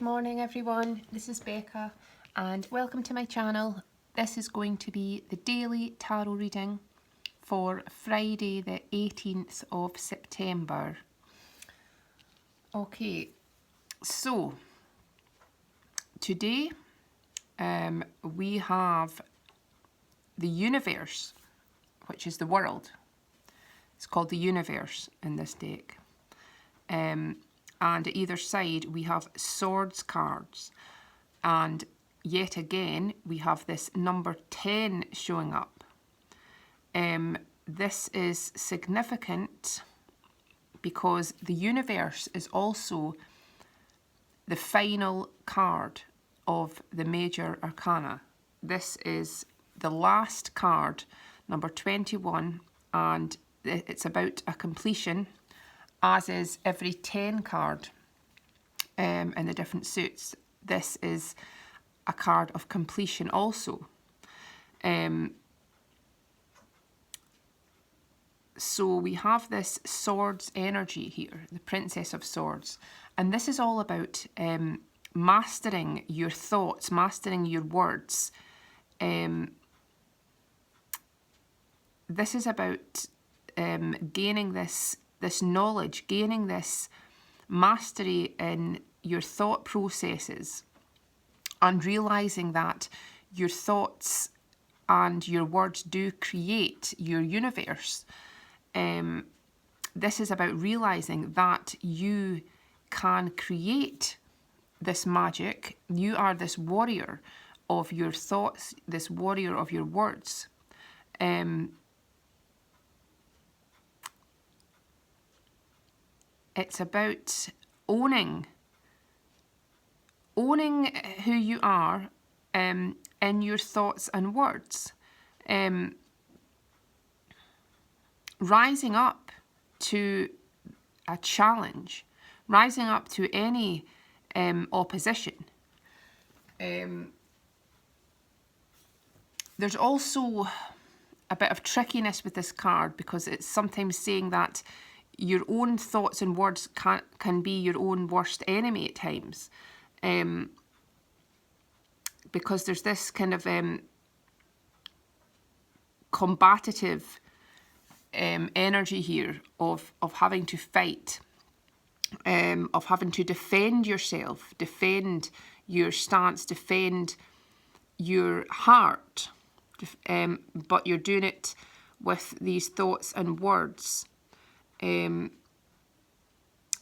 morning everyone, this is Becca and welcome to my channel. This is going to be the daily tarot reading for Friday the 18th of September. Okay, so today we have the universe, which is the world. It's called the universe in this deck. And at either side we have swords cards, and yet again we have this number 10 showing up. This is significant because the universe is also the final card of the major arcana. This is the last card, number 21, and it's about a completion, as is every 10 card in the different suits. This is a card of completion also. So we have this swords energy here, the Princess of Swords, and this is all about mastering your thoughts, mastering your words. This is about gaining this knowledge, gaining this mastery in your thought processes, and realizing that your thoughts and your words do create your universe. This is about realizing that you can create this magic. You are this warrior of your thoughts, this warrior of your words. It's about owning who you are in your thoughts and words. Rising up to a challenge, rising up to any opposition. There's also a bit of trickiness with this card, because it's sometimes saying that your own thoughts and words can be your own worst enemy at times, because there's this kind of combative energy here of having to fight, of having to defend yourself, defend your stance, defend your heart, but you're doing it with these thoughts and words.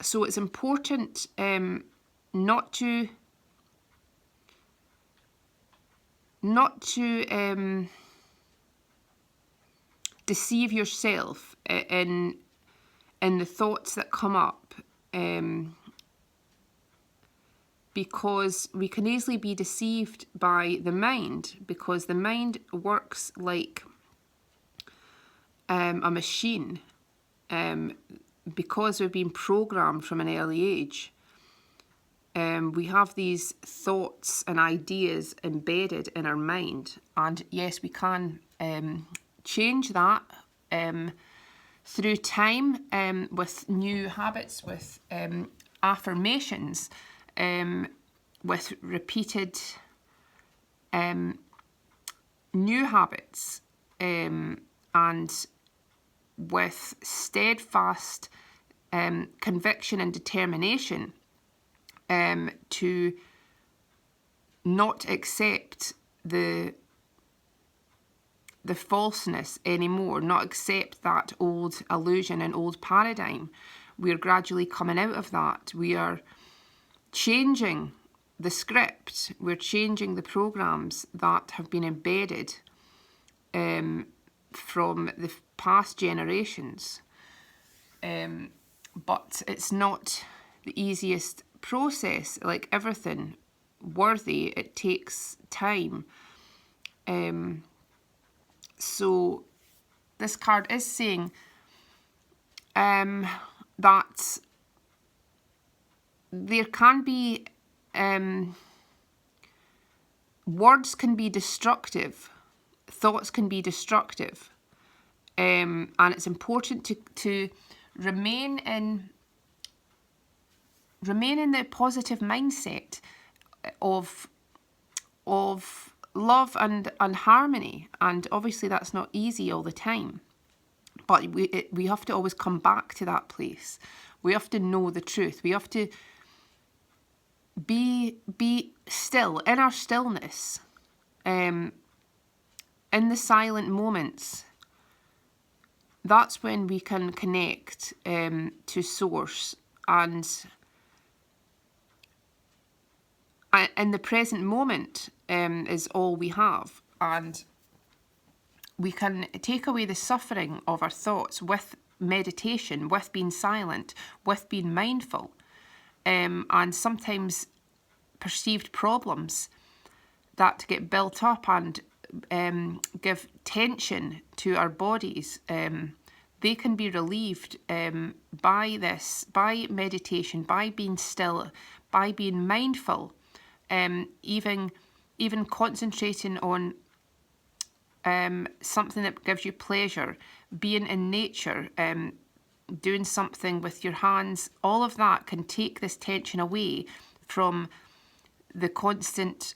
So it's important not to deceive yourself in the thoughts that come up, because we can easily be deceived by the mind, because the mind works like a machine. Because we've been programmed from an early age, we have these thoughts and ideas embedded in our mind, and yes, we can change that through time, with new habits, with affirmations, with repeated new habits, and with steadfast conviction and determination to not accept the falseness anymore, not accept that old illusion and old paradigm. We're gradually coming out of that. We are changing the script. We're changing the programs that have been embedded from the past generations. But it's not the easiest process. Like everything worthy, it takes time. So this card is saying that there can be words can be destructive, thoughts can be destructive, and it's important to remain in the positive mindset, of love and harmony. And obviously that's not easy all the time, but we have to always come back to that place. We have to know the truth. We have to be still, in our stillness, in the silent moments. That's when we can connect to source, and in the present moment is all we have. And we can take away the suffering of our thoughts with meditation, with being silent, with being mindful, and sometimes perceived problems that get built up and give tension to our bodies. They can be relieved by this, by meditation, by being still, by being mindful, even concentrating on something that gives you pleasure, being in nature, doing something with your hands. All of that can take this tension away from the constant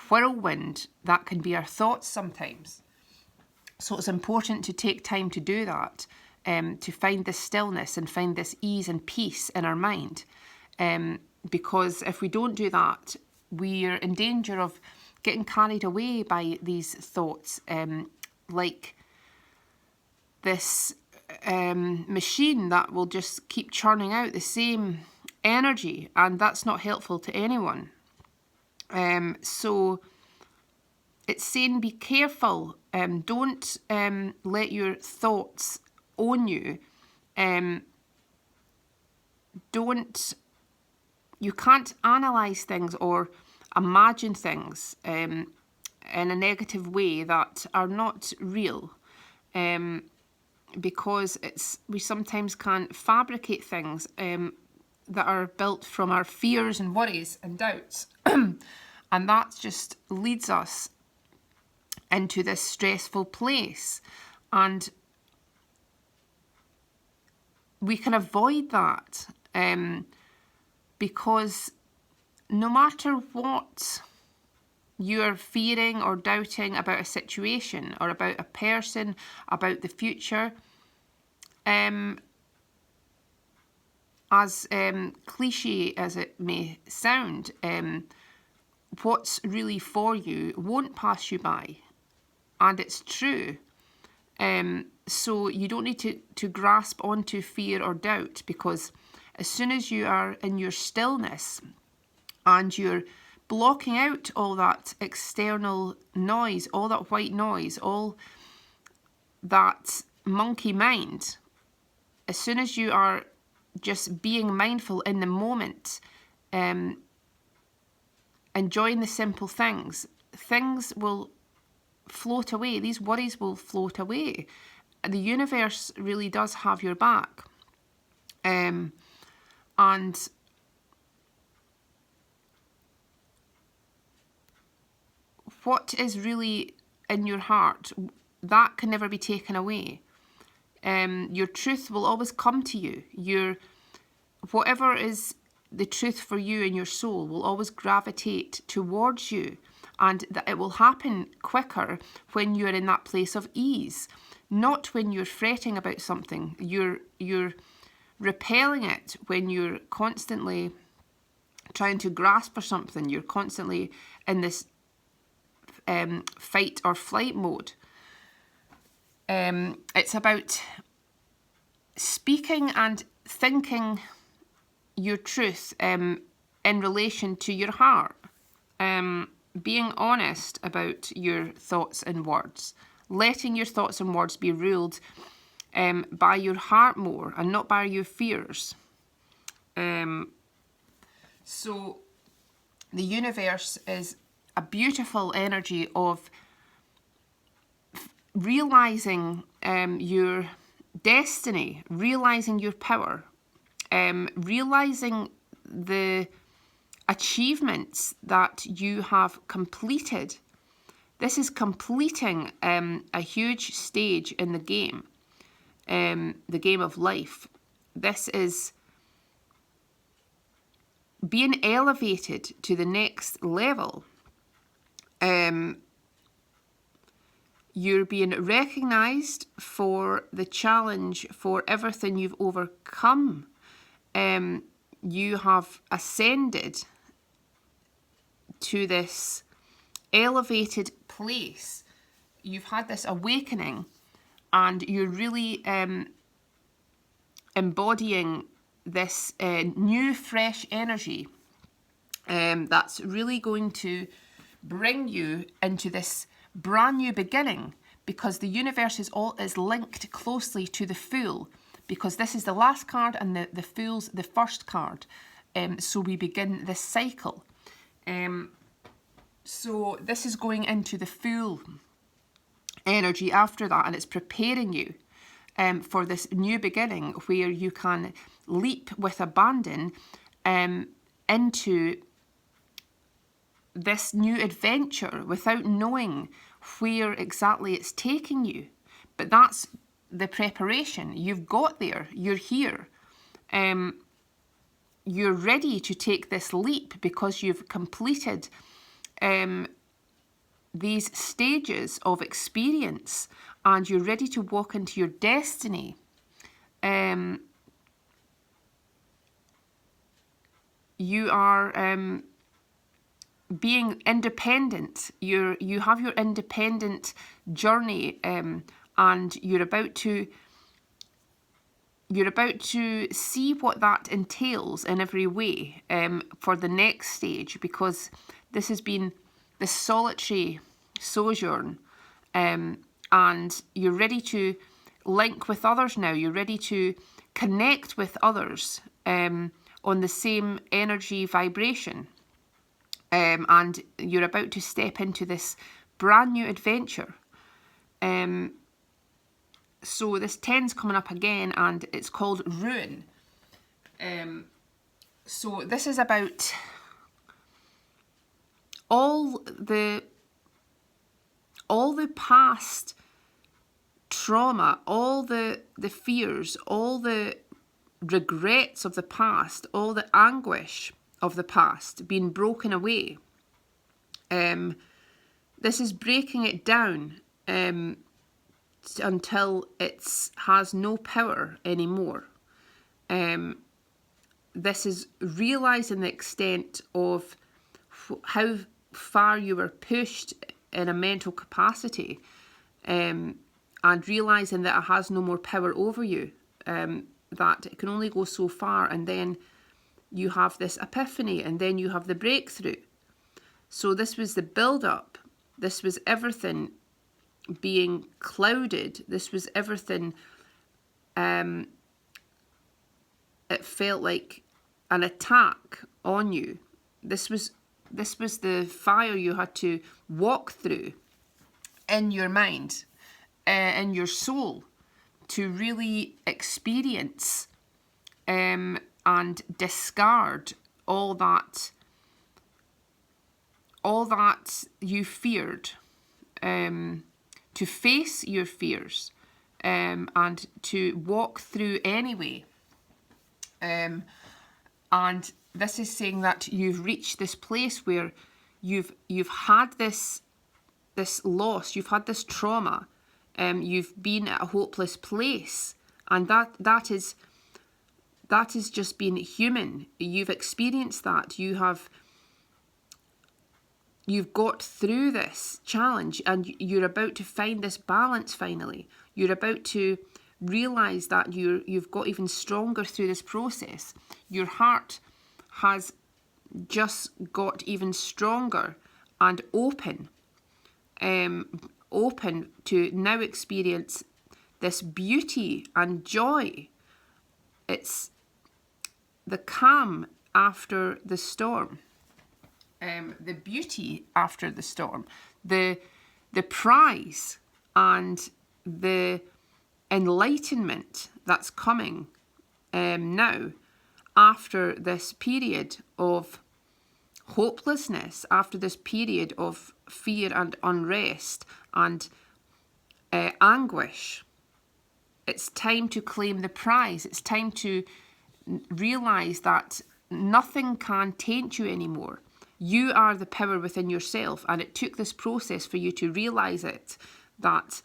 whirlwind that can be our thoughts sometimes. So it's important to take time to do that, to find this stillness and find this ease and peace in our mind. Because if we don't do that, we're in danger of getting carried away by these thoughts, like this machine that will just keep churning out the same energy, and that's not helpful to anyone. So it's saying be careful. Don't let your thoughts own you. You can't analyse things or imagine things in a negative way that are not real, because we sometimes can fabricate things that are built from our fears and worries and doubts. And that just leads us into this stressful place. And we can avoid that because no matter what you're fearing or doubting about a situation or about a person, about the future, as cliche as it may sound, what's really for you won't pass you by. And it's true. So you don't need to grasp onto fear or doubt, because as soon as you are in your stillness and you're blocking out all that external noise, all that white noise, all that monkey mind, as soon as you are just being mindful in the moment, enjoying the simple things, things will float away. These worries will float away. The universe really does have your back. And what is really in your heart, that can never be taken away. Your truth will always come to you. Whatever is the truth for you in your soul will always gravitate towards you, and that it will happen quicker when you're in that place of ease, not when you're fretting about something. You're repelling it when you're constantly trying to grasp for something. You're constantly in this fight or flight mode. It's about speaking and thinking your truth in relation to your heart, being honest about your thoughts and words, letting your thoughts and words be ruled by your heart more and not by your fears. So the universe is a beautiful energy of realising your destiny, realising your power, realising the achievements that you have completed. This is completing a huge stage in the game of life. This is being elevated to the next level. You're being recognised for the challenge, for everything you've overcome. You have ascended to this elevated place. You've had this awakening, and you're really embodying this new, fresh energy that's really going to bring you into this brand new beginning, because the universe is linked closely to the Fool, because this is the last card and the Fool's the first card. So we begin this cycle. So this is going into the Fool energy after that, and it's preparing you for this new beginning where you can leap with abandon into this new adventure without knowing where exactly it's taking you. But that's the preparation. You've got there. You're here. You're ready to take this leap because you've completed these stages of experience, and you're ready to walk into your destiny. You are being independent. You have your independent journey, and you're about to see what that entails in every way for the next stage, because this has been this solitary sojourn, and you're ready to link with others now. You're ready to connect with others on the same energy vibration. And you're about to step into this brand new adventure. So this 10's coming up again, and it's called Ruin. So this is about all the past trauma, all the fears, all the regrets of the past, all the anguish of the past being broken away. This is breaking it down until it has no power anymore. This is realising the extent of how far you were pushed in a mental capacity, and realising that it has no more power over you, that it can only go so far, and then you have this epiphany, and then you have the breakthrough. So this was the build-up. This was everything being clouded. This was everything. It felt like an attack on you. This was the fire you had to walk through in your mind, in your soul, to really experience and discard all that you feared, to face your fears, and to walk through anyway. And this is saying that you've reached this place where you've had this loss, you've had this trauma, you've been at a hopeless place, and that is just being human. You've experienced that. You've got through this challenge, and you're about to find this balance finally. You're about to realise that you've got even stronger through this process. Your heart has just got even stronger and open to now experience this beauty and joy. It's the calm after the storm, the beauty after the storm, the prize and the enlightenment that's coming now after this period of hopelessness, after this period of fear and unrest and anguish. It's time to claim the prize. It's time to realise that nothing can taint you anymore. You are the power within yourself, and it took this process for you to realise it, that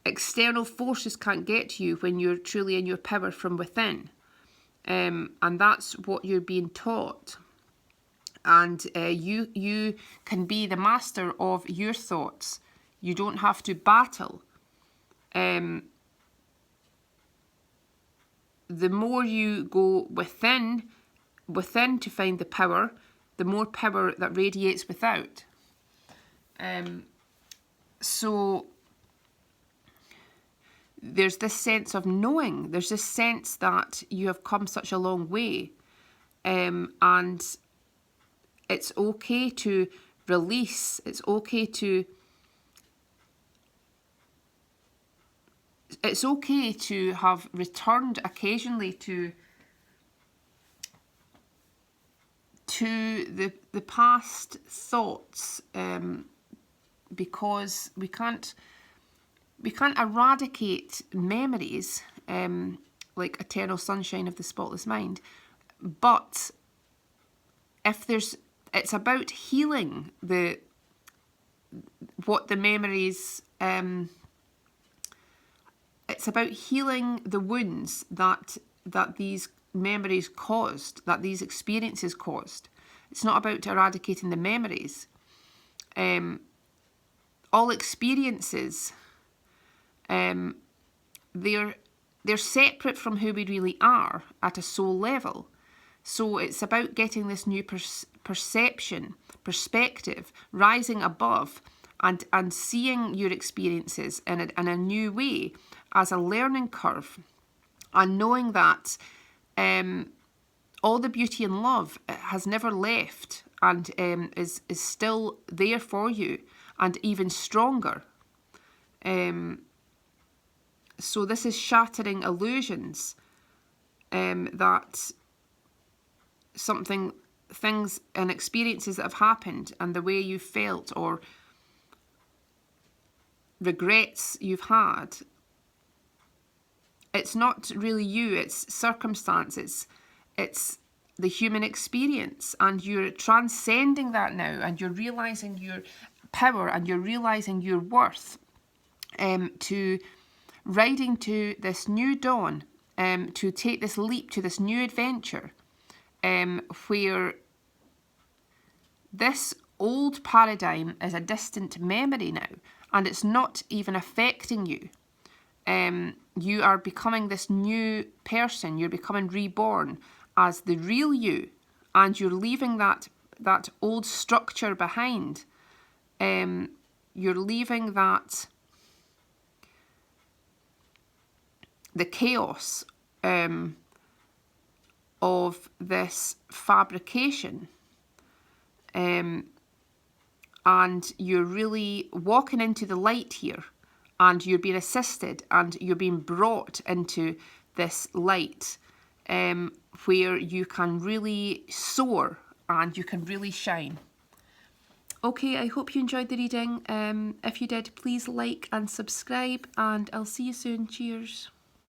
external forces can't get to you when you're truly in your power from within. And that's what you're being taught. And you can be the master of your thoughts. You don't have to battle. The more you go within to find the power, the more power that radiates without. So there's this sense of knowing. There's this sense that you have come such a long way. And it's okay to release. It's okay to have returned occasionally to the past thoughts, because we can't eradicate memories, like eternal sunshine of the spotless mind. But it's about healing what the memories. It's about healing the wounds that these memories caused, that these experiences caused. It's not about eradicating the memories. All experiences, they're separate from who we really are at a soul level. So it's about getting this new perspective, rising above, and seeing your experiences in a new way as a learning curve, and knowing that all the beauty and love has never left, and is still there for you, and even stronger. So this is shattering illusions, that things and experiences that have happened and the way you felt, or regrets you've had, it's not really you, it's circumstances, it's the human experience, and you're transcending that now, and you're realising your power, and you're realising your worth, to riding to this new dawn, to take this leap to this new adventure, where this old paradigm is a distant memory now, and it's not even affecting you. You are becoming this new person. You're becoming reborn as the real you, and you're leaving that old structure behind. You're leaving the chaos of this fabrication, and you're really walking into the light here, and you're being assisted, and you're being brought into this light, where you can really soar and you can really shine. Okay, I hope you enjoyed the reading. If you did, please like and subscribe, and I'll see you soon. Cheers.